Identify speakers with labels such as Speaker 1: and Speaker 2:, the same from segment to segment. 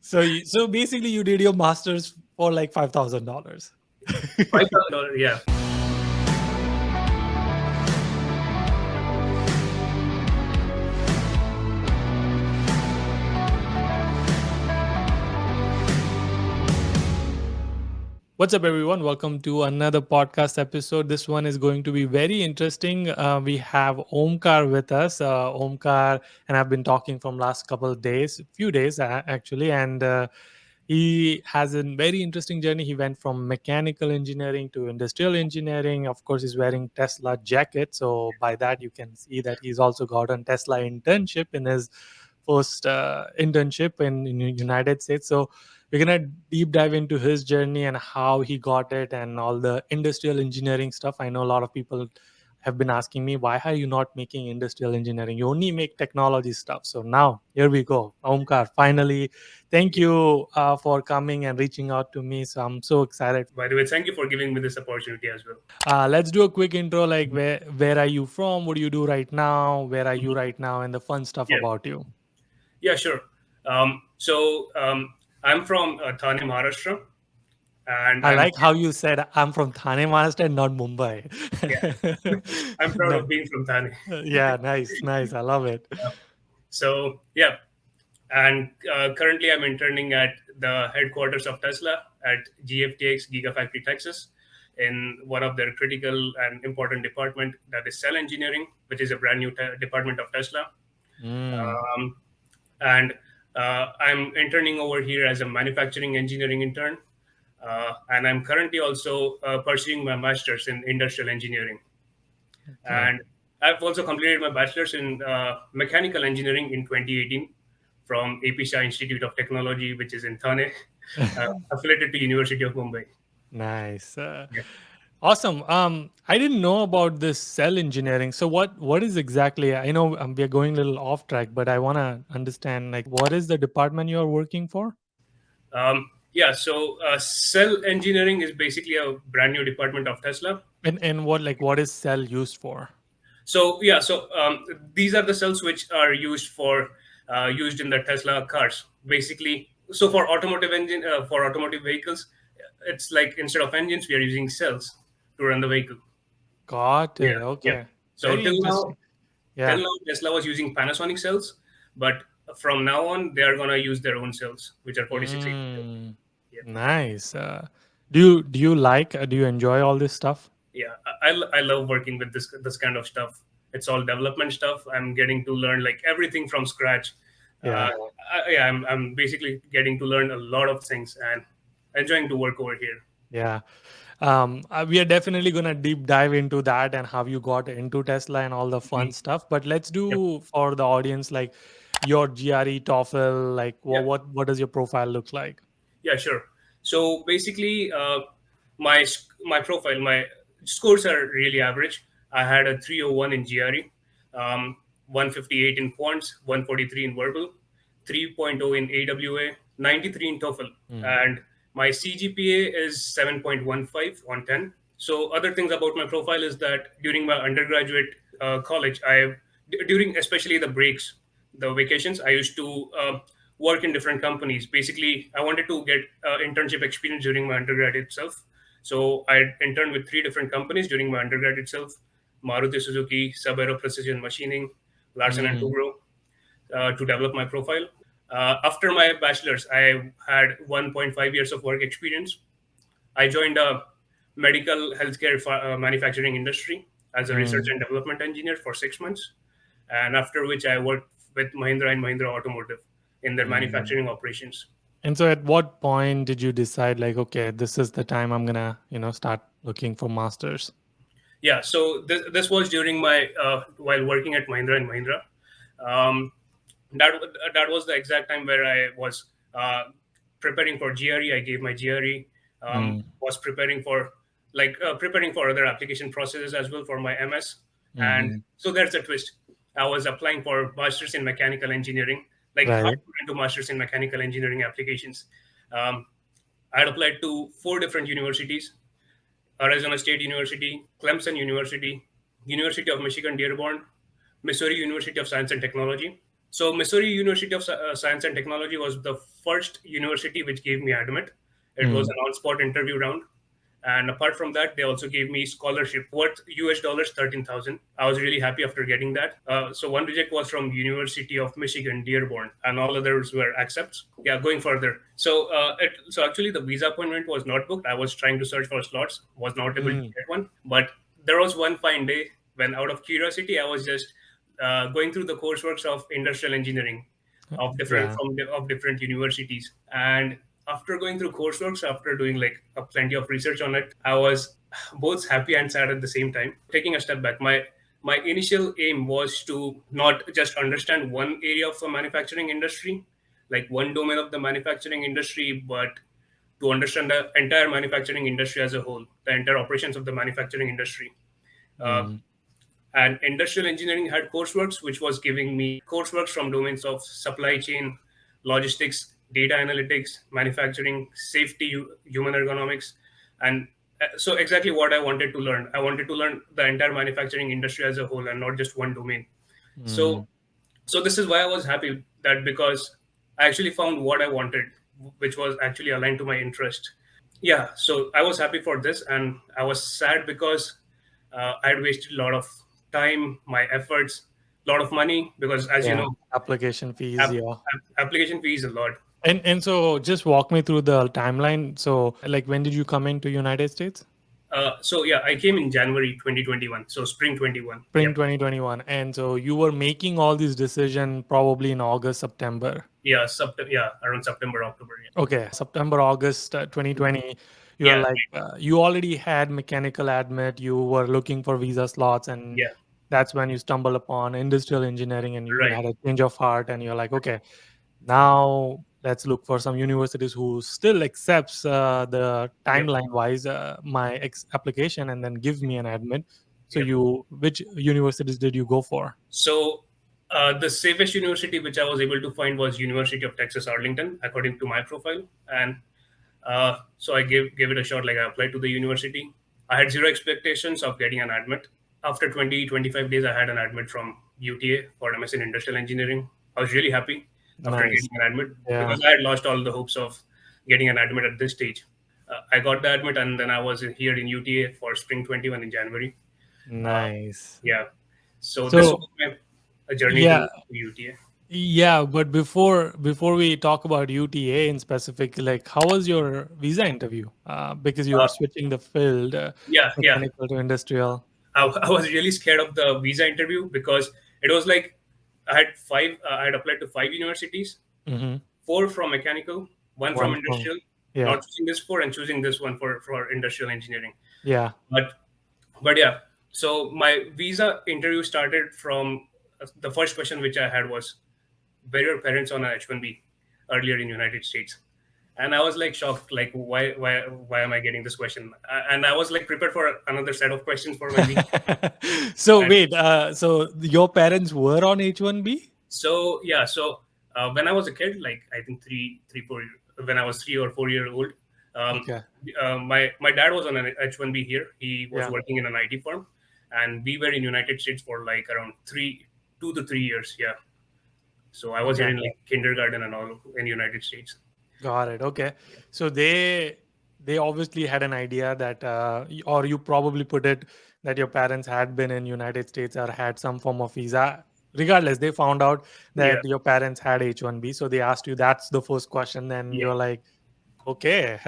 Speaker 1: So basically, you did your masters for like $5,000.
Speaker 2: $5,000, yeah.
Speaker 1: What's up, everyone? Welcome to another podcast episode. This one is going to be very interesting. We have Omkar with us. Omkar and I've been talking from last couple of days, few days actually, and he has a very interesting journey. He went from mechanical engineering to industrial engineering. Of course, he's wearing Tesla jacket, so by that you can see that he's also got a Tesla internship in his first internship in United States. So we're gonna deep dive into his journey and how he got it and all the industrial engineering stuff. I know a lot of people have been asking me, why are you not making industrial engineering? You only make technology stuff. So now here we go. Omkar, finally, thank you for coming and reaching out to me. So I'm so excited.
Speaker 2: By the way, thank you for giving me this opportunity as well.
Speaker 1: Let's do a quick intro. Like, where are you from? What do you do right now? Where are you
Speaker 2: Mhm.
Speaker 1: right now? And the fun stuff
Speaker 2: Yeah,
Speaker 1: about you.
Speaker 2: yeah, sure. I'm from Thane, Maharashtra, and
Speaker 1: I like how you said I'm from Thane, Maharashtra, and not Mumbai.
Speaker 2: yeah, I'm proud
Speaker 1: No.
Speaker 2: of being from Thane.
Speaker 1: Yeah, nice, nice. I love it.
Speaker 2: So yeah, and currently I'm interning at the headquarters of Tesla at GFTX Gigafactory, Texas, in one of their critical and important department, that is cell engineering, which is a brand new department of Tesla.
Speaker 1: Mm.
Speaker 2: Um, and I'm interning over here as a manufacturing engineering intern. And I'm currently also pursuing my master's in industrial engineering.
Speaker 1: Okay.
Speaker 2: And I've also completed my bachelor's in mechanical engineering in 2018 from AP Shah Institute of Technology, which is in Thane, affiliated to University of Mumbai.
Speaker 1: Nice.
Speaker 2: Yeah.
Speaker 1: Awesome. I didn't know about this cell engineering. So what is exactly? I know we are going a little off track, but I want to understand like what is the department you are working for?
Speaker 2: Yeah, so cell engineering is basically a brand new department of Tesla.
Speaker 1: And what is cell used for?
Speaker 2: So yeah, so these are the cells which are used in the Tesla cars. Basically, so for automotive engine for automotive vehicles, it's like instead of engines, we are using cells to run the vehicle.
Speaker 1: Got
Speaker 2: Yeah,
Speaker 1: it.
Speaker 2: yeah.
Speaker 1: Okay.
Speaker 2: So
Speaker 1: Very interesting.
Speaker 2: till
Speaker 1: Yeah.
Speaker 2: now, Tesla was using Panasonic cells, but from now on, they are gonna use their own cells, which are 4680.
Speaker 1: Mm,
Speaker 2: Yeah,
Speaker 1: nice. Do you like do you enjoy all this stuff?
Speaker 2: yeah. I love working with this kind of stuff. It's all development stuff. I'm getting to learn like everything from scratch. Uh,
Speaker 1: Yeah.
Speaker 2: yeah, I'm basically getting to learn a lot of things and enjoying to work over here.
Speaker 1: Yeah. We are definitely gonna deep dive into that and how you got into Tesla and all the fun
Speaker 2: Mhm.
Speaker 1: stuff. But let's
Speaker 2: Yep.
Speaker 1: do for the audience like your GRE, TOEFL, like
Speaker 2: Yeah.
Speaker 1: what does your profile look like?
Speaker 2: Yeah, sure. So basically, my profile, my scores are really average. I had a 301 in GRE, 158 in quants, 143 in verbal, 3.0 in AWA, 93 in TOEFL,
Speaker 1: Mm.
Speaker 2: and my CGPA is 7.15 on 10. So other things about my profile is that during my undergraduate college, during especially the breaks, the vacations, I used to work in different companies. Basically, I wanted to get internship experience during my undergrad itself. So I interned with three different companies during my undergrad itself: Maruti Suzuki, Sub Aero Precision Machining, Larsen and
Speaker 1: Mm.
Speaker 2: Toubro, to develop my profile. After my bachelor's, I had 1.5 years of work experience. I joined a medical healthcare manufacturing industry as a research
Speaker 1: Mm.
Speaker 2: and development engineer for 6 months, and after which I worked with Mahindra and Mahindra Automotive in their
Speaker 1: Mm.
Speaker 2: manufacturing operations.
Speaker 1: And so at what point did you decide like, okay, this is the time I'm gonna, start looking for masters?
Speaker 2: Yeah, so this was during my while working at Mahindra and Mahindra. Um, that was the exact time where I was preparing for GRE. I gave my GRE.
Speaker 1: Mm.
Speaker 2: Was preparing for preparing for other application processes as well for my MS. And
Speaker 1: Hmm.
Speaker 2: so there's a twist. I was applying for masters in mechanical engineering, like how to
Speaker 1: Right.
Speaker 2: get into masters in mechanical engineering applications. Um, I had applied to four different universities: Arizona State University, Clemson University, University of Michigan Dearborn, Missouri University of Science and Technology. So Missouri University of Science and Technology was the first university which gave me admit. It was
Speaker 1: Mm,
Speaker 2: an on-spot interview round, and apart from that, they also gave me scholarship worth US dollars 13,000. I was really happy after getting that. So one reject was from University of Michigan Dearborn, and all others were accepts. Yeah, going further. So actually the visa appointment was not booked. I was trying to search for slots, was not able to
Speaker 1: mm,
Speaker 2: get one. But there was one fine day when, out of curiosity, I was just going through the courseworks of industrial engineering of
Speaker 1: yeah.
Speaker 2: different universities. And after going through courseworks, after doing like a plenty of research on it, I was both happy and sad at the same time. Taking a step back, my initial aim was to not just understand one area of the manufacturing industry, like one domain of the manufacturing industry, but to understand the entire manufacturing industry as a whole, the entire operations of the manufacturing industry. Uh,
Speaker 1: Mm,
Speaker 2: and industrial engineering had courseworks, which was giving me courseworks from domains of supply chain, logistics, data analytics, manufacturing, safety, human ergonomics, and so exactly what I wanted to learn. I wanted to learn the entire manufacturing industry as a whole and not just one domain.
Speaker 1: mm,
Speaker 2: So so this is why I was happy, that because I actually found what I wanted, which was actually aligned to my interest. Yeah, so I was happy for this, and I was sad because I had wasted a lot of time, my efforts, a lot of money, because as you
Speaker 1: yeah.
Speaker 2: know,
Speaker 1: Application fees, yeah.
Speaker 2: application fee is a lot.
Speaker 1: And so just walk me through the timeline. So like when did you come into United States?
Speaker 2: So yeah, I came in January 2021, so spring 21.
Speaker 1: Spring
Speaker 2: Yep.
Speaker 1: 2021. And so you were making all these decision probably in August, September.
Speaker 2: Yeah, yeah, around September, October.
Speaker 1: Okay, September, August
Speaker 2: Yeah,
Speaker 1: 2020. You are
Speaker 2: yeah,
Speaker 1: like you already had mechanical admit. You were looking for visa slots, and
Speaker 2: yeah,
Speaker 1: that's when you stumble upon industrial engineering, and you
Speaker 2: right.
Speaker 1: had a change of heart, and you're like, okay, now let's look for some universities who still accepts the
Speaker 2: Yep.
Speaker 1: timeline wise my application, and then give me an admit. So
Speaker 2: Yep.
Speaker 1: you, which universities did you go for?
Speaker 2: So the safest university which I was able to find was University of Texas Arlington, according to my profile, and so I gave it a shot. Like I applied to the university. I had zero expectations of getting an admit. After 20-25 days, I had an admit from UTA for MS in Industrial Engineering. I was really happy after
Speaker 1: Nice.
Speaker 2: getting an admit,
Speaker 1: Yeah.
Speaker 2: because I had lost all the hopes of getting an admit at this stage. I got the admit, and then I was here in UTA for Spring 21 in January. Uh,
Speaker 1: Nice.
Speaker 2: yeah. So this
Speaker 1: So
Speaker 2: was my a journey
Speaker 1: yeah,
Speaker 2: to UTA.
Speaker 1: yeah, but before we talk about UTA in specific, like how was your visa interview? Because you
Speaker 2: Uh,
Speaker 1: were switching the field,
Speaker 2: yeah, yeah.
Speaker 1: mechanical to industrial.
Speaker 2: I was really scared of the visa interview because it was like I had applied to five universities,
Speaker 1: Hmm.
Speaker 2: four from mechanical, one from
Speaker 1: One from,
Speaker 2: industrial,
Speaker 1: yeah,
Speaker 2: not choosing this four and choosing this one for industrial engineering.
Speaker 1: yeah.
Speaker 2: But yeah, so my visa interview started from the first question which I had was, were your parents on a H1B earlier in United States? And I was like shocked, like why am I getting this question? And I was like prepared for another set of questions for my visa.
Speaker 1: So wait, so your parents were on H1B?
Speaker 2: So yeah, so when I was a kid, like I think when I was 3 or 4 year old, um,
Speaker 1: Okay,
Speaker 2: my dad was on an H1B here. He was
Speaker 1: yeah,
Speaker 2: working in an IT firm, and we were in United States for like around 2 to 3 years. Yeah, so I was here
Speaker 1: okay.
Speaker 2: in like kindergarten and all in United States.
Speaker 1: Got it. Okay. So they obviously had an idea that or you probably put it that your parents had been in United States or had some form of visa. Regardless, they found out
Speaker 2: Yeah,
Speaker 1: that your parents had H1B. So they asked you, that's the first question. Then
Speaker 2: yeah,
Speaker 1: you're like, okay.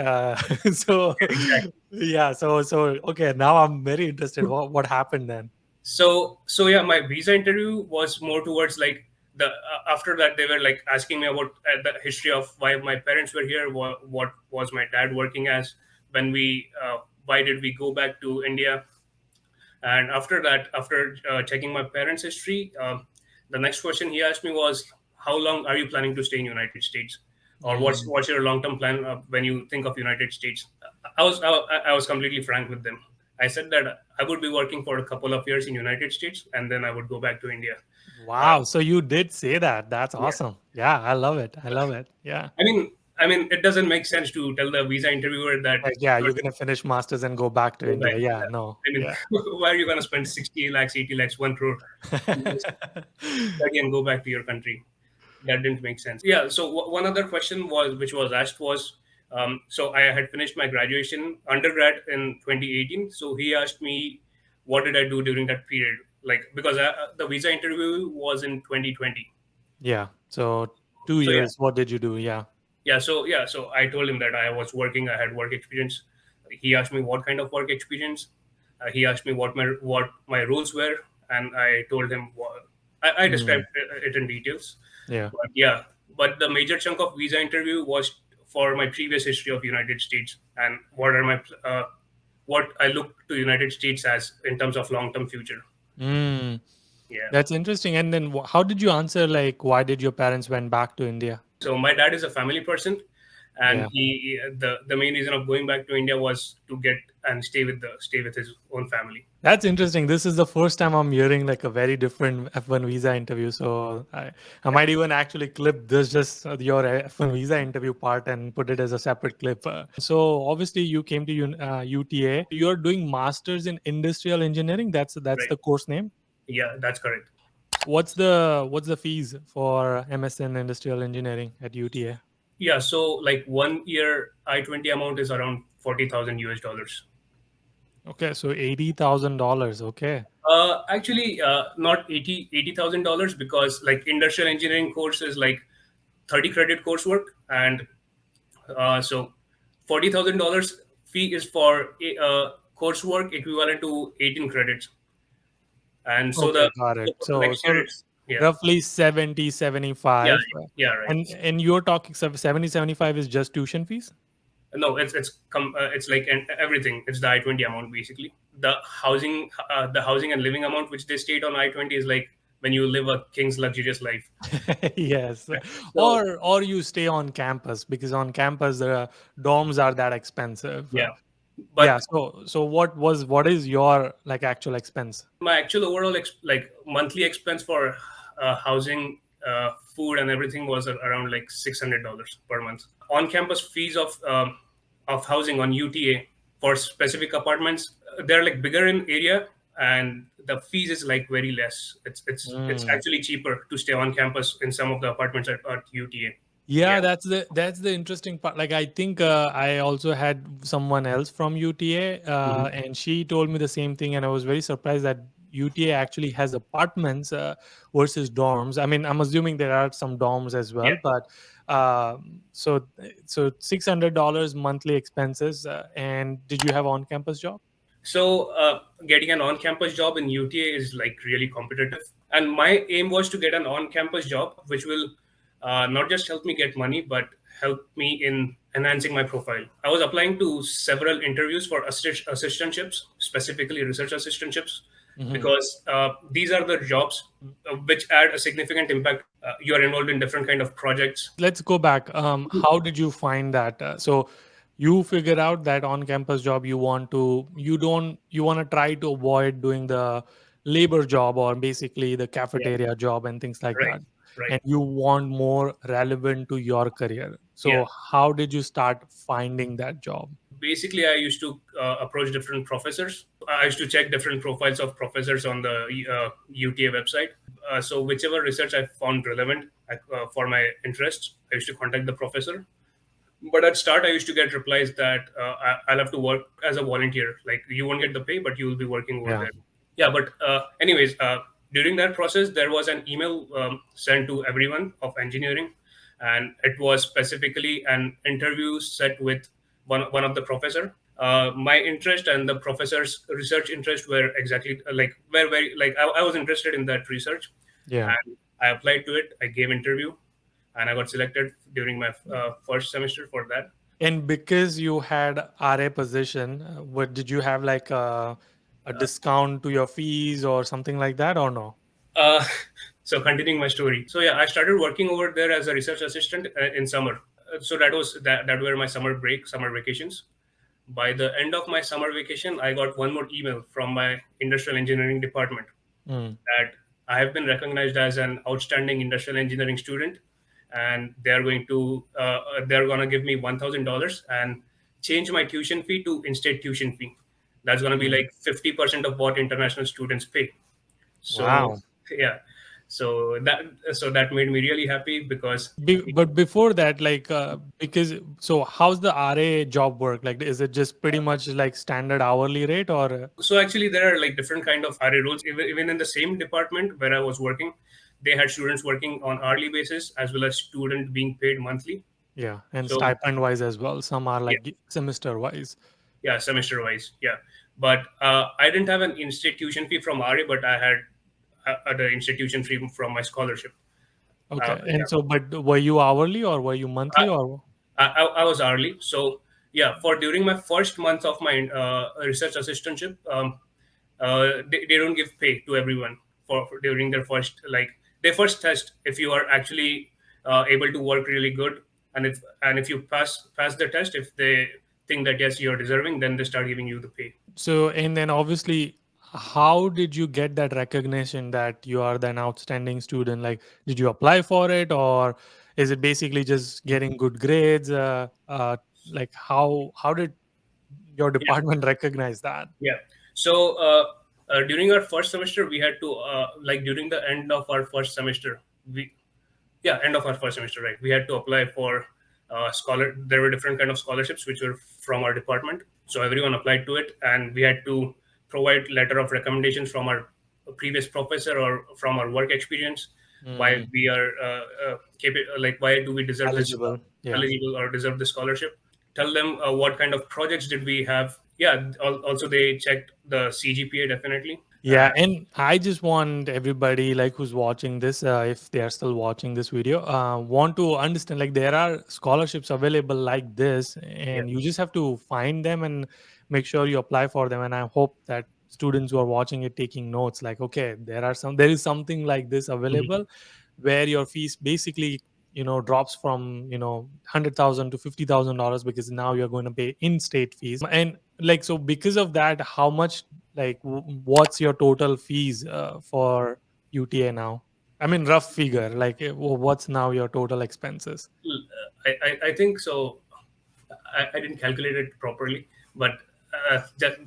Speaker 1: So
Speaker 2: exactly.
Speaker 1: yeah, so okay, now I'm very interested. What happened then?
Speaker 2: So yeah, my visa interview was more towards like the after that they were like asking me about the history of why my parents were here, what was my dad working as, when we why did we go back to India. And after that, after checking my parents history, the next question he asked me was, how long are you planning to stay in United States, or
Speaker 1: Mm,
Speaker 2: what's your long term plan when you think of United States. I was completely frank with them. I said that I would be working for a couple of years in United States, and then I would go back to India. Uh,
Speaker 1: wow. So you did say that. That's
Speaker 2: yeah.
Speaker 1: awesome. Yeah, I love it. I love it. Yeah.
Speaker 2: I mean, it doesn't make sense to tell the visa interviewer that
Speaker 1: Like, yeah,
Speaker 2: you're
Speaker 1: you're gonna finish masters and go back to
Speaker 2: go back.
Speaker 1: India. Yeah,
Speaker 2: Yeah.
Speaker 1: no,
Speaker 2: I mean,
Speaker 1: yeah.
Speaker 2: why are you going to spend 60 lakhs, 80 lakhs, 1 crore to just study and go back to your country? that didn't make sense. Yeah. So one other question was which was asked was, so I had finished my graduation undergrad in 2018. So he asked me, what did I do during that period? Like because the visa interview was in 2020.
Speaker 1: Yeah. So two
Speaker 2: So yeah,
Speaker 1: years. What did you do? Yeah.
Speaker 2: so I told him that I was working. I had work experience. He asked me what kind of work experience. He asked me what my roles were, and I told him I
Speaker 1: Mm.
Speaker 2: described it in details.
Speaker 1: Yeah.
Speaker 2: But yeah, but the major chunk of visa interview was for my previous history of United States and what I look to United States as in terms of long term future.
Speaker 1: Mm.
Speaker 2: Yeah.
Speaker 1: That's interesting. And then how did you answer, like, why did your parents went back to India?
Speaker 2: So my dad is a family person, and
Speaker 1: Yeah.
Speaker 2: the main reason of going back to India was to get and stay with his own family.
Speaker 1: That's interesting. This is the first time I'm hearing like a very different F1 visa interview. So I might even actually clip this, just your F1 visa interview part, and put it as a separate clip. So obviously you came to UTA. You're doing masters in industrial engineering. That's
Speaker 2: Right.
Speaker 1: the course name.
Speaker 2: Yeah, that's correct.
Speaker 1: What's the fees for MS in industrial engineering at UTA?
Speaker 2: Yeah, so like 1 year I-20 amount is around 40,000 US dollars.
Speaker 1: Okay, so $80,000. Okay.
Speaker 2: Actually, not $80,000 because like industrial engineering course is like 30 credit coursework, and so $40,000 fee is for coursework equivalent to 18 credits, and so
Speaker 1: Okay,
Speaker 2: the
Speaker 1: got it.
Speaker 2: so
Speaker 1: So
Speaker 2: next year
Speaker 1: so
Speaker 2: it's yeah
Speaker 1: roughly 70,
Speaker 2: yeah
Speaker 1: 75.
Speaker 2: yeah right.
Speaker 1: And you're talking 70, 75 is just tuition fees?
Speaker 2: No, it's like everything. It's the I-20 amount basically. The housing and living amount which they state on I-20 is like when you live a king's luxurious life.
Speaker 1: Yes.
Speaker 2: So
Speaker 1: Or you stay on campus, because on campus the dorms are that expensive.
Speaker 2: yeah,
Speaker 1: Yeah,
Speaker 2: but
Speaker 1: so what is your like actual expense?
Speaker 2: my actual overall like monthly expense for housing, food, and everything was around like $600 per month. On-campus fees of housing on UTA for specific apartments, they're like bigger in area, and the fees is like very less. It's
Speaker 1: Mm.
Speaker 2: actually cheaper to stay on campus in some of the apartments at UTA. Yeah.
Speaker 1: Yeah, that's the interesting part. Like I think I also had someone else from UTA,
Speaker 2: Mhm.
Speaker 1: and she told me the same thing, and I was very surprised that UTA actually has apartments versus dorms. I mean, I'm assuming there are some dorms as
Speaker 2: Yeah.
Speaker 1: well, but so $600 monthly expenses. And did you have on-campus job?
Speaker 2: So, getting an on-campus job in UTA is like really competitive, and my aim was to get an on-campus job, which will not just help me get money, but help me in enhancing my profile. I was applying to several interviews for assistantships, specifically research assistantships,
Speaker 1: Mhm.
Speaker 2: because these are the jobs which add a significant impact. You are involved in different kind of projects.
Speaker 1: Let's go back. How did you find that? So you figure out that on-campus job you want to try to avoid doing the labor job, or basically the
Speaker 2: Yeah,
Speaker 1: cafeteria job and things like
Speaker 2: right,
Speaker 1: that,
Speaker 2: right.
Speaker 1: and you want more relevant to your career.
Speaker 2: Yeah.
Speaker 1: So how did you start finding that job?
Speaker 2: Basically, I used to approach different professors. I used to check different profiles of professors on the UTA website. So whichever research I found relevant for my interests, I used to contact the professor. But at start, I used to get replies that I'll have to work as a volunteer. Like you won't get the pay, but you will be working over
Speaker 1: Yeah.
Speaker 2: there. Yeah, but anyways, during that process, there was an email sent to everyone of engineering, and it was specifically an interview set with one of the professor. My interest and the professor's research interest were exactly like were very like I was interested in that research,
Speaker 1: Yeah.
Speaker 2: and I applied to it. I gave interview, and I got selected during my first semester for that.
Speaker 1: And because you had RA position, what did you have, like a discount to your fees or something like that, or no?
Speaker 2: Uh, so continuing my story. So yeah, I started working over there as a research assistant in summer. So that were my summer break, summer vacations. By the end of my summer vacation, I got one more email from my industrial engineering department
Speaker 1: Mm.
Speaker 2: that I have been recognized as an outstanding industrial engineering student, and they're going to give me $1,000 and change my tuition fee to in-state tuition fee. That's going to be
Speaker 1: Mm.
Speaker 2: like 50% of what international students pay. So
Speaker 1: Wow.
Speaker 2: yeah, So that made me really happy because
Speaker 1: But before that, like, because so how's the RA job work? Like, is it just pretty much like standard hourly rate or?
Speaker 2: so actually there are like different kind of RA roles. Even in the same department where I was working, they had students working on hourly basis as well as student being paid monthly.
Speaker 1: Yeah, and
Speaker 2: So
Speaker 1: stipend wise as well. Some are
Speaker 2: yeah,
Speaker 1: like semester wise.
Speaker 2: yeah, semester wise, yeah. But I didn't have an institution fee from RA, but I had the institution fee from my scholarship.
Speaker 1: Okay,
Speaker 2: Yeah.
Speaker 1: and so, but were you hourly or were you monthly or?
Speaker 2: I was hourly. So yeah, for during my first month of my research assistantship, they don't give pay to everyone for during their first, like, they first test if you are actually able to work really good, and if you pass the test, if they think that yes you're deserving, then they start giving you the pay.
Speaker 1: So, and then obviously, how did you get that recognition that you are an outstanding student? Like, did you apply for it, or is it basically just getting good grades? Like, how did your
Speaker 2: Yeah,
Speaker 1: department recognize that?
Speaker 2: yeah. So during our first semester, we had to like during the end of our first semester, we yeah end of our first semester, right, we had to apply for scholar there were different kind of scholarships which were from our department, so everyone applied to it, and we had to provide letter of recommendations from our previous professor or from our work experience, why
Speaker 1: Mm,
Speaker 2: we are like why do we deserve this
Speaker 1: eligible. Yeah.
Speaker 2: eligible or deserve this scholarship, tell them what kind of projects did we have. Yeah, also they checked the CGPA definitely.
Speaker 1: Yeah, and I just want everybody like who's watching this, if they are still watching this video, want to understand like there are scholarships available like this,
Speaker 2: Yeah.
Speaker 1: and you just have to find them and make sure you apply for them. And I hope that students who are watching it taking notes, like, okay, there is something like this
Speaker 2: Mhm.
Speaker 1: available where your fees basically drops from 100,000 to $50,000 because now you're going to pay in-state fees. And like, so because of that, how much, like, what's your total fees for UTA now? I mean, rough figure, like, what's now your total expenses?
Speaker 2: I think so. I didn't calculate it properly, but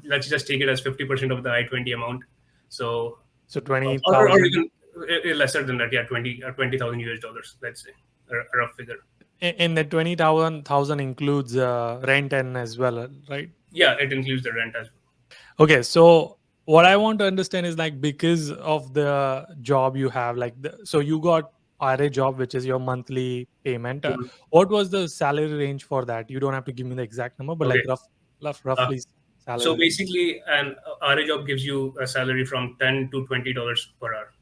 Speaker 2: let's just take it as 50% of the I-20 amount. So,
Speaker 1: So
Speaker 2: or
Speaker 1: 20,000.
Speaker 2: even lesser than that. Yeah, 20,000 US dollars. Let's say a rough figure.
Speaker 1: And the 20,000 includes rent and as well, right?
Speaker 2: Yeah, it includes the rent as well.
Speaker 1: Okay, so what I want to understand is like because of the job you have, like so you got RA job, which is your monthly payment.
Speaker 2: Mhm.
Speaker 1: What was the salary range for that? You don't have to give me the exact number, but like
Speaker 2: Okay. Uh,
Speaker 1: roughly
Speaker 2: so
Speaker 1: salary range.
Speaker 2: basically, an RA job gives you a salary from $10 to $20 per hour.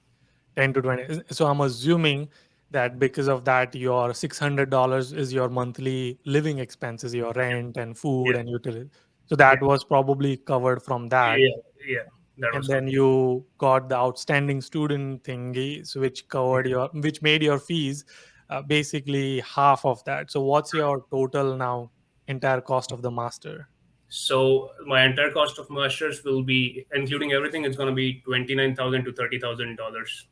Speaker 1: 10 to 20. So I'm assuming that because of that, your $600 is your monthly living expenses, your rent and food
Speaker 2: Yeah,
Speaker 1: and utility. So
Speaker 2: yeah,
Speaker 1: that was probably covered from that.
Speaker 2: yeah, yeah. That
Speaker 1: And
Speaker 2: was
Speaker 1: then
Speaker 2: correct.
Speaker 1: you got the outstanding student thingy, so which made your fees basically half of that. So what's your total now entire cost of the master?
Speaker 2: So my entire cost of masters will be, including everything, it's going to be 29,000 to $30,000.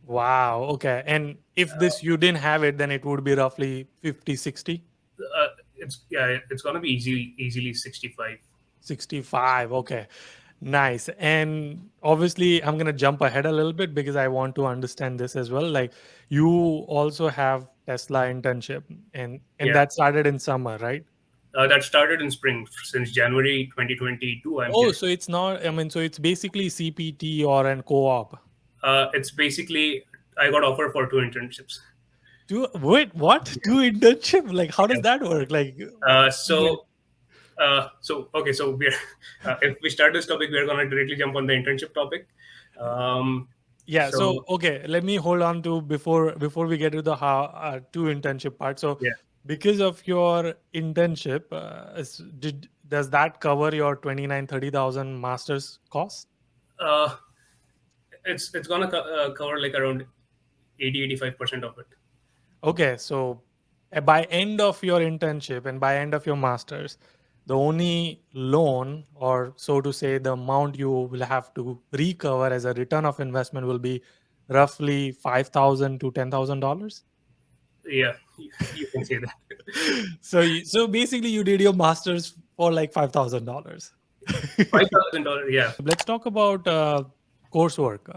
Speaker 1: Wow. Okay. And if this you didn't have it, then it would be roughly 50, 60.
Speaker 2: It's going to be easily 65.
Speaker 1: 65. Okay. Nice. And obviously, I'm going to jump ahead a little bit because I want to understand this as well. Like, you also have Tesla internship, and
Speaker 2: Yeah,
Speaker 1: that started in summer, right?
Speaker 2: that started in spring. Since January 2022, I'm
Speaker 1: Oh,
Speaker 2: here.
Speaker 1: so it's not, I mean, so it's basically CPT or an co-op.
Speaker 2: It's basically I got offer for two internships.
Speaker 1: Wait, what? Do internship? Like, how does that work? Like,
Speaker 2: Uh,
Speaker 1: like,
Speaker 2: so okay, so we're if we start this topic, we're going to directly jump on the internship topic. Um,
Speaker 1: yeah. So,
Speaker 2: so
Speaker 1: okay, let me hold on to before we get to the how to internship part. So,
Speaker 2: yeah,
Speaker 1: because of your internship, does that cover your 29 30,000 masters cost?
Speaker 2: uh, it's going to cover like around 80-85% of it.
Speaker 1: Okay, so by end of your internship and by end of your masters, the only loan, or so to say, the amount you will have to recover as a return of investment will be roughly 5,000 to $10,000.
Speaker 2: Yeah, you can say that.
Speaker 1: So basically, you did your masters for like $5,000.
Speaker 2: $5,000. Yeah.
Speaker 1: Let's talk about coursework.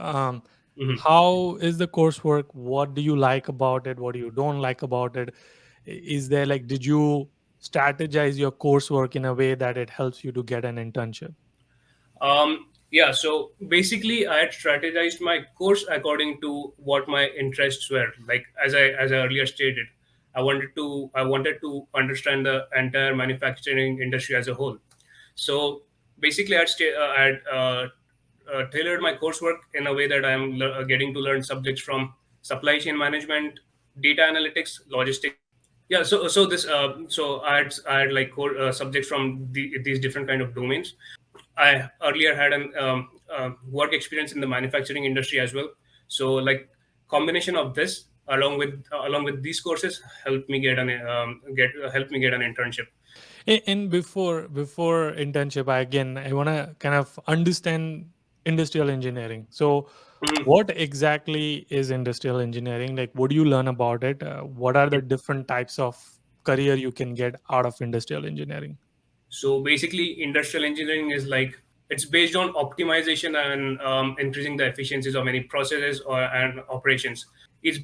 Speaker 2: Mhm.
Speaker 1: How is the coursework? What do you like about it? What do you don't like about it? Is there like, did you strategize your coursework in a way that it helps you to get an internship?
Speaker 2: Yeah, so basically, I had strategized my course according to what my interests were. Like as I earlier stated, I wanted to understand the entire manufacturing industry as a whole. So basically, I had tailored my coursework in a way that getting to learn subjects from supply chain management, data analytics, logistics. Yeah, so I had like subjects from these different kind of domains. I earlier had an work experience in the manufacturing industry as well. So like combination of this along with these courses helped me get an internship.
Speaker 1: And before internship, I want to kind of understand industrial engineering. So,
Speaker 2: Mhm.
Speaker 1: what exactly is industrial engineering? Like, what do you learn about it? What are the different types of career you can get out of industrial engineering?
Speaker 2: So basically, industrial engineering is like it's based on optimization and increasing the efficiencies of any processes or and operations. It's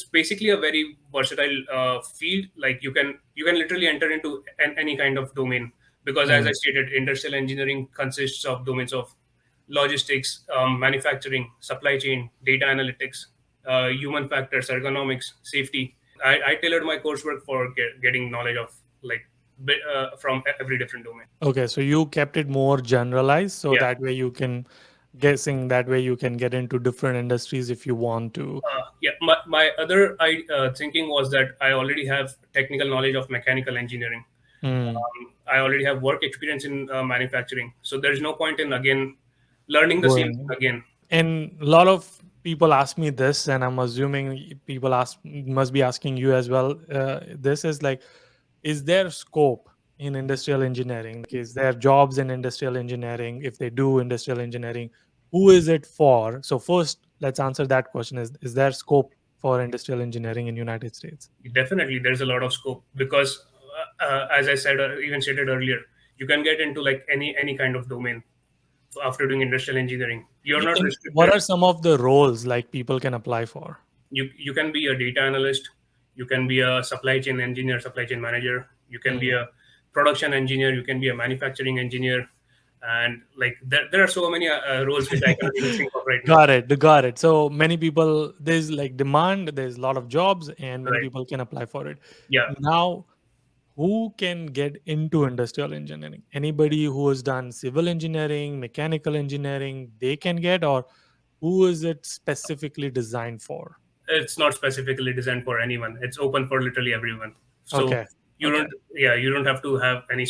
Speaker 2: basically a very versatile field. Like you can literally enter into any kind of domain, because as I
Speaker 1: Mm.
Speaker 2: stated, industrial engineering consists of domains of logistics, manufacturing, supply chain, data analytics, human factors, ergonomics, safety. I tailored my coursework for getting knowledge of like from every different domain.
Speaker 1: Okay, so you kept it more generalized, so
Speaker 2: Yeah,
Speaker 1: that way you can guessing that way you can get into different industries if you want to.
Speaker 2: yeah. My other thinking was that I already have technical knowledge of mechanical engineering.
Speaker 1: Mm.
Speaker 2: I already have work experience in manufacturing, so there's no point in again learning the same
Speaker 1: Going.
Speaker 2: thing again.
Speaker 1: And a lot of people ask me this, and I'm assuming people ask must be asking you as well. This is like, is there scope in industrial engineering? Like, is there jobs in industrial engineering? If they do industrial engineering, who is it for? So first, let's answer that question: is there scope for industrial engineering in United States?
Speaker 2: Definitely, there's a lot of scope because, as I said, even stated earlier, you can get into like any kind of domain after doing industrial engineering. You're not
Speaker 1: And what
Speaker 2: restricted.
Speaker 1: are some of the roles like people can apply for?
Speaker 2: You can be a data analyst, you can be a supply chain engineer, supply chain manager, you can be
Speaker 1: Mm.
Speaker 2: a production engineer, you can be a manufacturing engineer, and like there are so many roles which I cannot even think of right now.
Speaker 1: Got it. So many people, there's like demand, there's a lot of jobs, and many
Speaker 2: Right.
Speaker 1: people can apply for it.
Speaker 2: Yeah.
Speaker 1: Now, who can get into industrial engineering? Anybody who has done civil engineering, mechanical engineering, they can get, or who is it specifically designed for?
Speaker 2: It's not specifically designed for anyone, it's open for literally everyone. So
Speaker 1: Okay.
Speaker 2: you
Speaker 1: Okay.
Speaker 2: don't yeah, you don't have to have any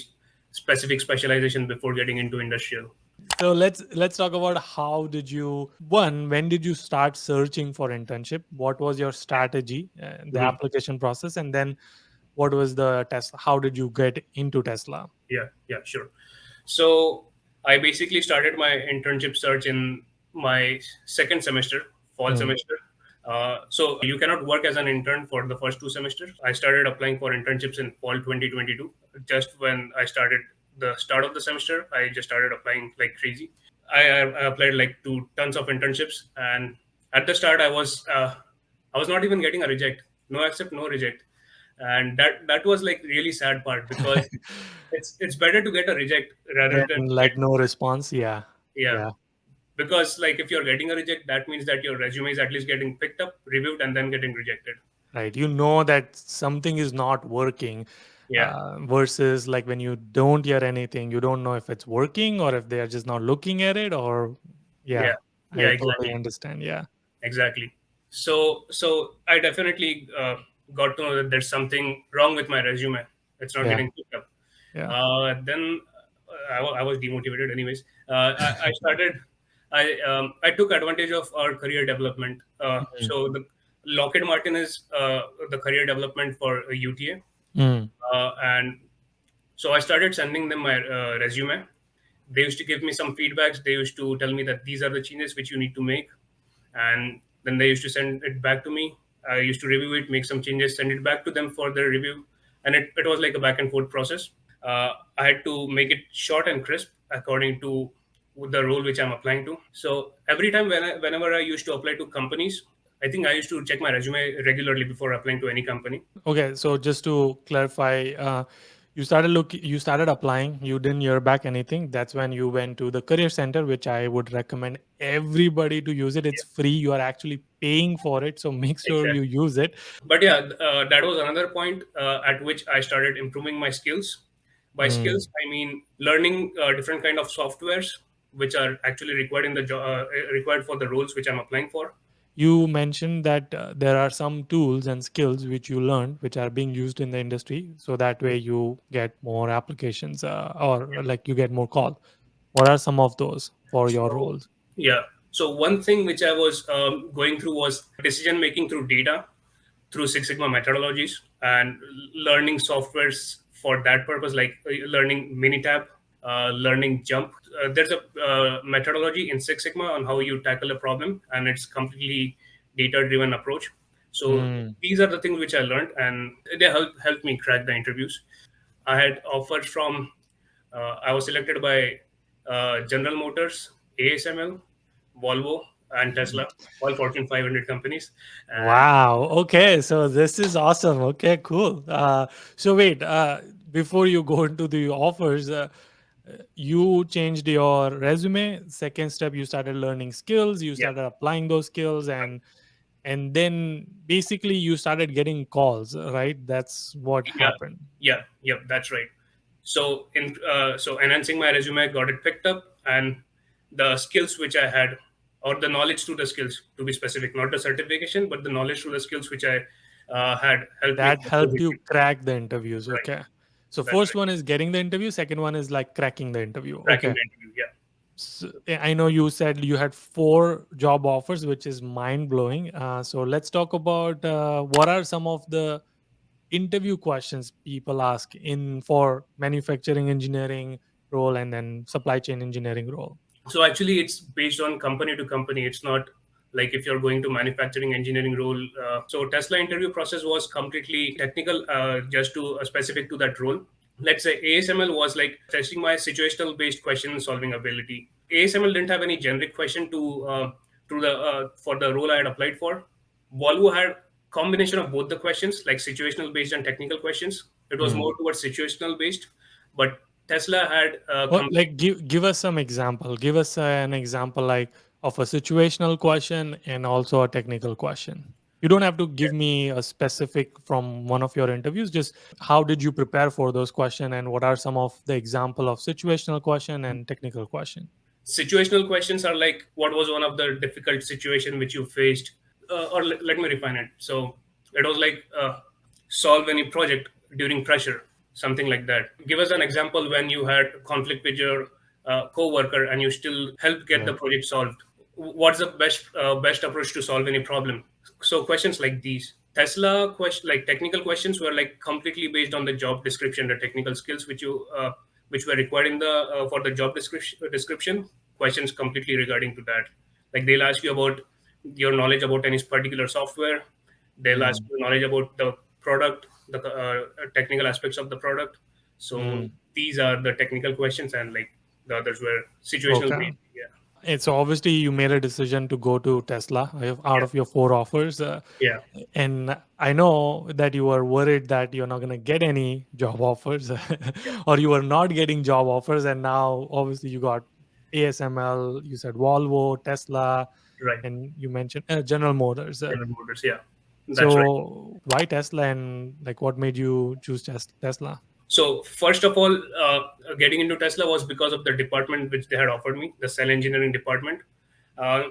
Speaker 2: specific specialization before getting into industrial.
Speaker 1: So let's talk about how did you one when did you start searching for internship? What was your strategy, the
Speaker 2: Mhm.
Speaker 1: application process, and then what was the test? How did you get into Tesla?
Speaker 2: Yeah, yeah, sure. So I basically started my internship search in my second semester, fall
Speaker 1: Mm,
Speaker 2: semester. So you cannot work as an intern for the first 2 semesters. I started applying for internships in fall 2022. Just when I started the start of the semester, I just started applying like crazy. I applied like to tons of internships, and at the start I was not even getting a reject, no accept, no reject, and that was like really sad part because it's better to get a reject rather than
Speaker 1: and
Speaker 2: get.
Speaker 1: like no response. Yeah.
Speaker 2: Yeah,
Speaker 1: Yeah.
Speaker 2: because like if you're getting a reject, that means that your resume is at least getting picked up, reviewed, and then getting rejected.
Speaker 1: Right. You know that something is not working,
Speaker 2: Yeah,
Speaker 1: versus like when you don't hear anything, you don't know if it's working or if they are just not looking at it, or
Speaker 2: yeah,
Speaker 1: yeah,
Speaker 2: yeah,
Speaker 1: I totally
Speaker 2: exactly.
Speaker 1: understand. Yeah.
Speaker 2: Exactly. So I definitely got to know that there's something wrong with my resume. It's not
Speaker 1: Yeah.
Speaker 2: getting picked up.
Speaker 1: Yeah.
Speaker 2: Then I was demotivated. Anyways, I started. I took advantage of our career development.
Speaker 1: Mm.
Speaker 2: So the Lockheed Martin is the career development for UTA,
Speaker 1: Mm.
Speaker 2: and so I started sending them my resume. They used to give me some feedbacks. They used to tell me that these are the changes which you need to make, and then they used to send it back to me. I used to review it, make some changes, send it back to them for their review, and it was like a back and forth process. I had to make it short and crisp according to with the role which I'm applying to. So every time whenever I used to apply to companies, I think I used to check my resume regularly before applying to any company.
Speaker 1: Okay, so just to clarify, you started applying, you didn't hear back anything. That's when you went to the career center, which I would recommend everybody to use it. It's
Speaker 2: Yeah,
Speaker 1: free. You are actually paying for it, so make sure you
Speaker 2: exactly.
Speaker 1: use it.
Speaker 2: But yeah, that was another point at which I started improving my skills. By skills,
Speaker 1: Mm.
Speaker 2: I mean learning different kind of softwares which are actually required in the required for the roles which I'm applying for.
Speaker 1: You mentioned that there are some tools and skills which you learned, which are being used in the industry, so that way you get more applications, or like you get more call. What are some of those for your
Speaker 2: So
Speaker 1: roles?
Speaker 2: yeah, so one thing which I was going through was decision making through data, through Six Sigma methodologies, and learning softwares for that purpose, like learning Minitab, learning Jump. There's a methodology in Six Sigma on how you tackle a problem, and it's completely data-driven approach. So
Speaker 1: Mm.
Speaker 2: these are the things which I learned, and they helped me crack the interviews. I had offers from. I was selected by General Motors, ASML, Volvo, and Tesla, all Fortune 500 companies. And
Speaker 1: Wow. Okay. So this is awesome. Okay, cool. So wait, before you go into the offers, you changed your resume. Second step, you started learning skills. You
Speaker 2: yeah,
Speaker 1: started applying those skills, and then basically you started getting calls. Right. That's what
Speaker 2: yeah,
Speaker 1: happened.
Speaker 2: yeah, that's right. So so enhancing my resume got it picked up, and the skills which I had, or the knowledge through the skills to be specific, not the certification, but the knowledge through the skills which I had helped me
Speaker 1: That
Speaker 2: crack those
Speaker 1: helped you
Speaker 2: interviews.
Speaker 1: crack the interviews.
Speaker 2: Right,
Speaker 1: Okay. So
Speaker 2: that's
Speaker 1: first
Speaker 2: right.
Speaker 1: one is getting the interview. Second one is like cracking the interview.
Speaker 2: Cracking
Speaker 1: Okay.
Speaker 2: the interview. Yeah.
Speaker 1: I know you said you had 4 job offers, which is mind blowing. So let's talk about what are some of the interview questions people ask in for manufacturing engineering role and then supply chain engineering role.
Speaker 2: So actually, it's based on company to company. It's not like if you're going to manufacturing engineering role. So Tesla interview process was completely technical, just to specific to that role. Let's say ASML was like testing my situational based question solving ability. ASML didn't have any generic question to the for the role I had applied for. Volvo had combination of both the questions, like situational based and technical questions. It was
Speaker 1: Hmm.
Speaker 2: more towards situational based, but Tesla had
Speaker 1: What, like, give us some example. Give us an example like of a situational question and also a technical question. You don't have to give me a specific from one of your interviews. Just how did you prepare for those questions and what are some of the example of situational question and technical question?
Speaker 2: situational questions are like, what was one of the difficult situation which you faced, or let me refine it. So it was like, solve any project during pressure, something like that. Give us an example when you had conflict with your co-worker and you still helped get the
Speaker 1: Right.
Speaker 2: project solved. What's the best approach to solve any problem? So questions like these. Tesla question, like technical questions, were like completely based on the job description, the technical skills which were required in the for the job description. Questions completely regarding to that. Like they'll ask you about your knowledge about any particular software. They'll ask
Speaker 1: Mm.
Speaker 2: you knowledge about the product, the technical aspects of the product. So
Speaker 1: Mm.
Speaker 2: these are the technical questions, and like the others were situational
Speaker 1: Okay.
Speaker 2: based. Yeah,
Speaker 1: And so obviously you made a decision to go to Tesla out
Speaker 2: yeah,
Speaker 1: of your 4 offers.
Speaker 2: yeah,
Speaker 1: And I know that you were worried that you're not going to get any job offers
Speaker 2: yeah.
Speaker 1: or you were not getting job offers. And now obviously you got ASML, you said Volvo, Tesla,
Speaker 2: Right.
Speaker 1: and you mentioned General Motors.
Speaker 2: General Motors. Yeah, that's right.
Speaker 1: So why Tesla and like what made you choose Tesla?
Speaker 2: So first of all, getting into Tesla was because of the department which they had offered me, the cell engineering department. Uh,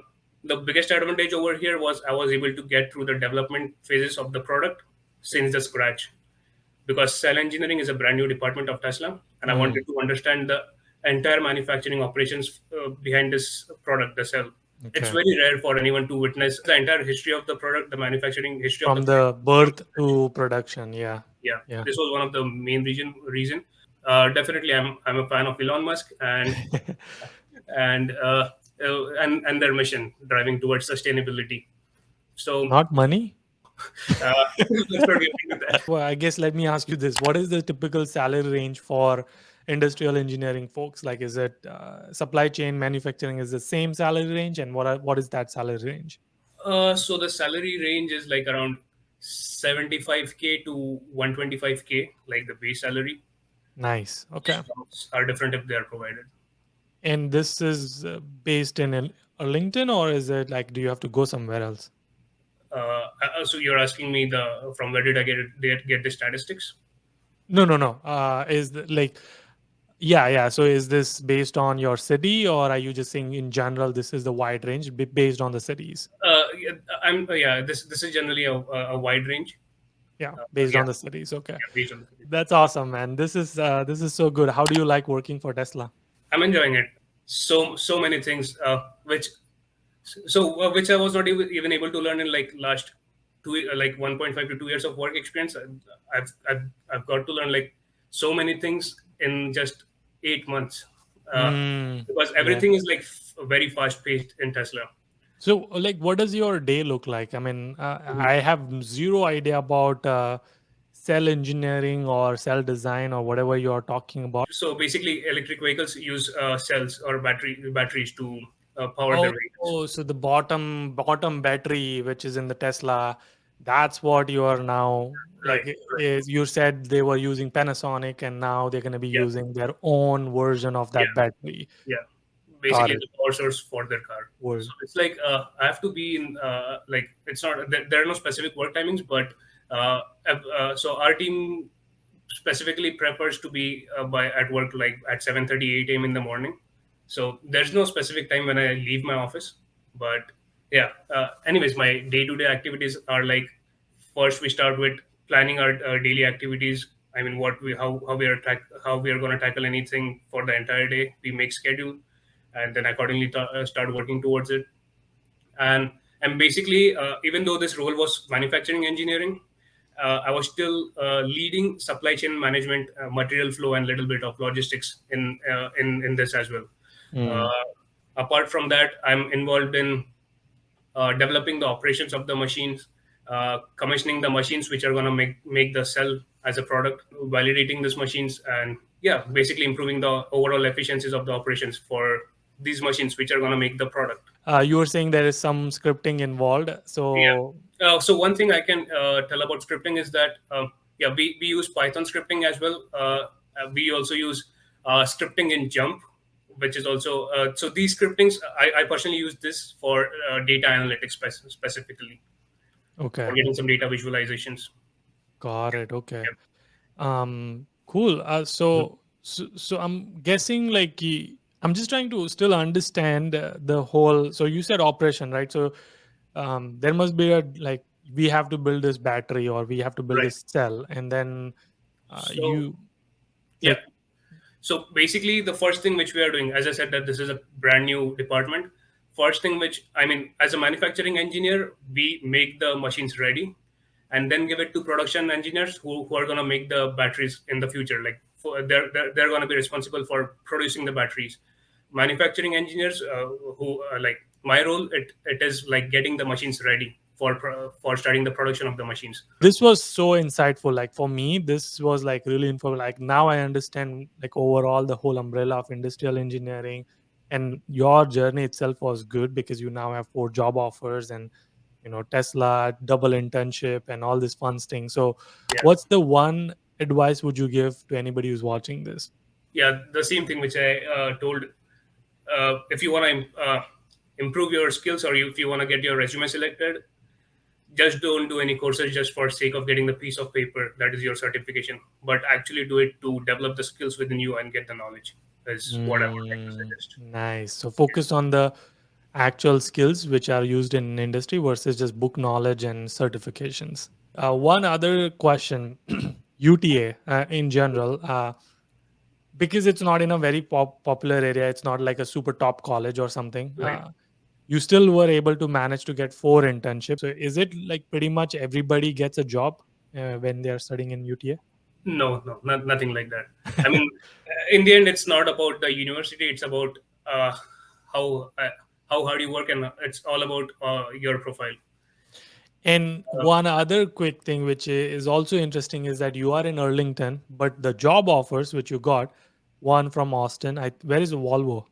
Speaker 2: the biggest advantage over here was I was able to get through the development phases of the product since the scratch, because cell engineering is a brand new department of Tesla, and I
Speaker 1: Mm,
Speaker 2: wanted to understand the entire manufacturing operations behind this product, the cell. It's
Speaker 1: okay.
Speaker 2: very rare for anyone to witness the entire history of the product, the manufacturing history of the
Speaker 1: From
Speaker 2: product
Speaker 1: the
Speaker 2: from
Speaker 1: birth
Speaker 2: scratch.
Speaker 1: to production. Yeah.
Speaker 2: Yeah,
Speaker 1: Yeah.
Speaker 2: this was one of the main reason. Definitely, I'm a fan of Elon Musk and and their mission driving towards sustainability. So
Speaker 1: Not money.
Speaker 2: uh, let's not get into that.
Speaker 1: Well, I guess let me ask you this. What is the typical salary range for industrial engineering folks? Like, is it supply chain manufacturing is the same salary range, and what is that salary range?
Speaker 2: So the salary range is like around 75K to 125K, like the base salary.
Speaker 1: Nice. Okay.
Speaker 2: Stocks are different if they are provided.
Speaker 1: And this is based in Arlington, or is it like, do you have to go somewhere else?
Speaker 2: So you're asking me the from where did I get the statistics?
Speaker 1: No, no, no. Like, yeah, yeah. So is this based on your city, or are you just saying in general this is the wide range based on the cities?
Speaker 2: Yeah, yeah. This is generally a wide range.
Speaker 1: Yeah, based
Speaker 2: Yeah,
Speaker 1: on the cities. Okay,
Speaker 2: yeah, based on the city.
Speaker 1: that's awesome, man. This is so good. How do you like working for Tesla?
Speaker 2: I'm enjoying it. So many things, which I was not even able to learn in like last like 1.5 to 2 years of work experience. I've got to learn like so many things in just 8 months, uh,
Speaker 1: Mm,
Speaker 2: because
Speaker 1: yeah.
Speaker 2: everything is like very fast paced in Tesla.
Speaker 1: So, like, what does your day look like? I mean,
Speaker 2: Mhm.
Speaker 1: I have zero idea about cell engineering or cell design or whatever you are talking about.
Speaker 2: So basically, electric vehicles use cells or batteries to power their vehicles.
Speaker 1: Oh, so the bottom battery, which is in the Tesla, that's what you are now like.
Speaker 2: Right, right.
Speaker 1: Is you said they were using Panasonic, and now they're going to be
Speaker 2: Yeah,
Speaker 1: using their own version of
Speaker 2: yeah,
Speaker 1: that battery.
Speaker 2: yeah.
Speaker 1: Got
Speaker 2: Basically
Speaker 1: it.
Speaker 2: the power source for their car. So
Speaker 1: Word.
Speaker 2: it's like I have to be in like it's not there are no specific work timings, but so our team specifically prefers to be by at work like at 7:30 8 a.m. in the morning. So there's no specific time when I leave my office, but yeah. Anyways, my day-to-day activities are like first we start with planning our daily activities. I mean, how we are going to tackle anything for the entire day. We make schedule, and then accordingly start working towards it. And basically, even though this role was manufacturing engineering, I was still leading supply chain management, material flow, and little bit of logistics in this as well.
Speaker 1: Mm.
Speaker 2: Uh, Apart from that, I'm involved in developing the operations of the machines, commissioning the machines which are going to make the cell as a product, validating these machines, and yeah, basically improving the overall efficiencies of the operations for these machines which are going to make the product.
Speaker 1: You were saying there is some scripting involved. So,
Speaker 2: Yeah. So one thing I can tell about scripting is that yeah, we use Python scripting as well. We also use scripting in Jump, which is also so these scriptings. I personally use this for data analytics specifically for
Speaker 1: okay,
Speaker 2: getting some data visualizations.
Speaker 1: got it. Okay.
Speaker 2: Yeah.
Speaker 1: Cool.
Speaker 2: Mhm.
Speaker 1: So I'm guessing like I'm just trying to still understand the whole. So you said operation, right? So there must be a like we have to build this battery or we have to build
Speaker 2: Right.
Speaker 1: this cell, and then
Speaker 2: So
Speaker 1: you
Speaker 2: yeah.
Speaker 1: like
Speaker 2: So basically, the first thing which we are doing, as I said, that this is a brand new department. First thing which I mean, as a manufacturing engineer, we make the machines ready, and then give it to production engineers who are going to make the batteries in the future. Like they're going to be responsible for producing the batteries. Manufacturing engineers, who like my role, it is like getting the machines ready for starting the production of the machines.
Speaker 1: this was so insightful. Like for me, this was like really info. Like now I understand like overall the whole umbrella of industrial engineering, and your journey itself was good because you now have 4 job offers and Tesla double internship and all this fun thing. So
Speaker 2: Yeah.
Speaker 1: what's the one advice would you give to anybody who's watching this?
Speaker 2: Yeah, the same thing which I told. If you want to improve your skills, or if you want to get your resume selected, just don't do any courses just for sake of getting the piece of paper that is your certification, but actually do it to develop the skills within you and get the knowledge, is what I would like to suggest.
Speaker 1: Nice. So focus on the actual skills which are used in industry versus just book knowledge and certifications. One other question, UTA in general, because it's not in a very popular area, it's not like a super top college or something.
Speaker 2: Right.
Speaker 1: You still were able to manage to get 4 internships. So is it like pretty much everybody gets a job when they are studying in UTA?
Speaker 2: No, no, nothing like that. I mean, in the end, it's not about the university. It's about uh, how uh, how hard you work, and it's all about your profile.
Speaker 1: And
Speaker 2: Uh,
Speaker 1: one other quick thing, which is also interesting, is that you are in Arlington, but the job offers which you got, one from Austin. Where is Volvo?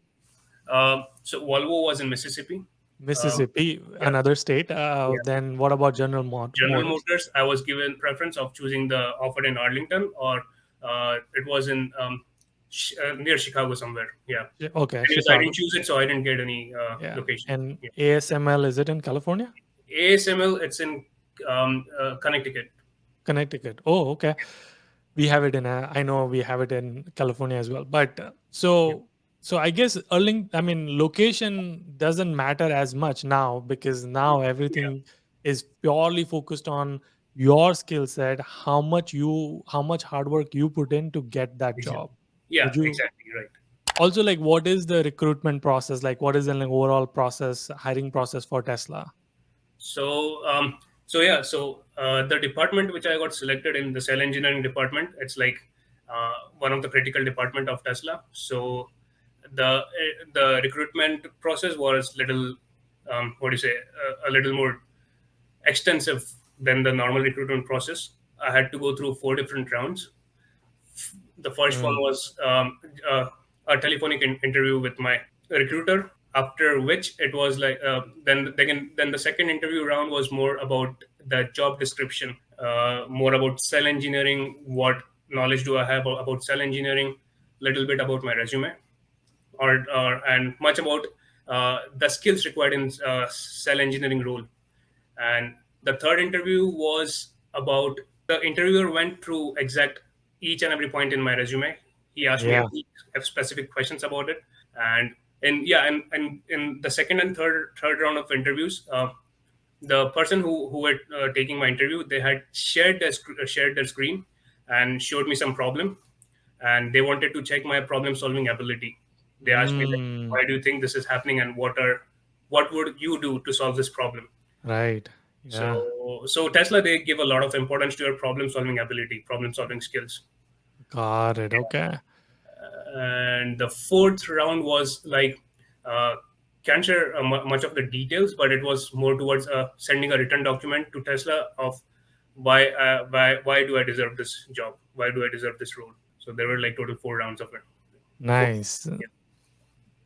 Speaker 2: So Volvo was in Mississippi. Um,
Speaker 1: Mississippi,
Speaker 2: yeah,
Speaker 1: another state.
Speaker 2: yeah.
Speaker 1: Then what about
Speaker 2: General
Speaker 1: Motors?
Speaker 2: Motors, I was given preference of choosing the offer in Arlington, or it was in near Chicago somewhere. Yeah.
Speaker 1: Okay,
Speaker 2: Anyways, I didn't
Speaker 1: Chicago.
Speaker 2: choose it, so I didn't get any
Speaker 1: Yeah.
Speaker 2: location.
Speaker 1: And
Speaker 2: Yeah.
Speaker 1: ASML, is it in California?
Speaker 2: ASML, it's in Connecticut.
Speaker 1: Connecticut. Oh, okay. We have it in I know we have it in California as well. But
Speaker 2: Yeah.
Speaker 1: so I guess location doesn't matter as much now, because now
Speaker 2: Yeah.
Speaker 1: everything is purely focused on your skill set, how much hard work you put in to get that
Speaker 2: Exactly.
Speaker 1: job.
Speaker 2: Yeah,
Speaker 1: Would you
Speaker 2: exactly right.
Speaker 1: also, like, what is the recruitment process like? What is the, like, overall process, hiring process for Tesla?
Speaker 2: So, the department which I got selected in, the cell engineering department, it's like one of the critical department of Tesla. So, the recruitment process was little, what do you say, a little more extensive than the normal recruitment process. I had to go through four different rounds. The first one
Speaker 1: Mm.
Speaker 2: was a telephonic interview with my recruiter, after which it was like then the second interview round was more about the job description, more about cell engineering, what knowledge do I have about cell engineering, little bit about my resume, or and much about the skills required in cell engineering role. And the third interview was about, the interviewer went through exact each and every point in my resume. He asked me
Speaker 1: Yeah.
Speaker 2: specific questions about it. And in the second and third round of interviews, the person who were taking my interview, they had shared their screen and showed me some problem, and they wanted to check my problem solving ability. They asked me, like,
Speaker 1: Mm.
Speaker 2: why do you think this is happening, and what would you do to solve this problem?
Speaker 1: Right.
Speaker 2: So,
Speaker 1: Yeah.
Speaker 2: Tesla, they give a lot of importance to your problem solving ability, problem solving skills.
Speaker 1: Got it. Okay.
Speaker 2: And the fourth round was like, uh, can't share much of the details, but it was more towards sending a written document to Tesla of why do I deserve this job? Why do I deserve this role? So there were like total four rounds of it. Four,
Speaker 1: Nice.
Speaker 2: yeah.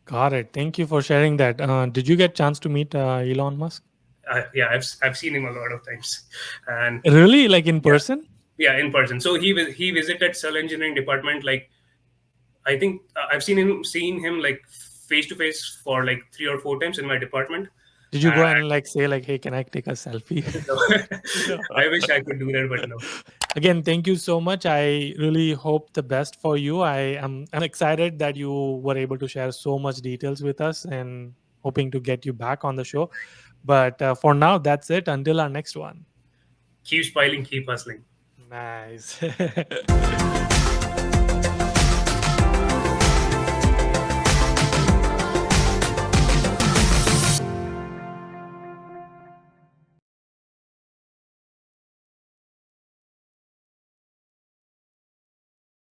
Speaker 1: Got it. Thank you for sharing that. Did you get chance to meet Elon Musk?
Speaker 2: Yeah, I've seen him a lot of times, and
Speaker 1: Really? Like in
Speaker 2: yeah,
Speaker 1: person?
Speaker 2: yeah, in person. So he visited cell engineering department, like, I think I've seen him like face to face for like three or four times in my department.
Speaker 1: Did you
Speaker 2: And
Speaker 1: go and like say like, "Hey, can I take a selfie?" No.
Speaker 2: I wish I could do that, but no.
Speaker 1: Again, thank you so much. I really hope the best for you. I'm excited that you were able to share so much details with us, and hoping to get you back on the show. But for now, that's it. Until our next one.
Speaker 2: Keep smiling, keep hustling.
Speaker 1: Nice.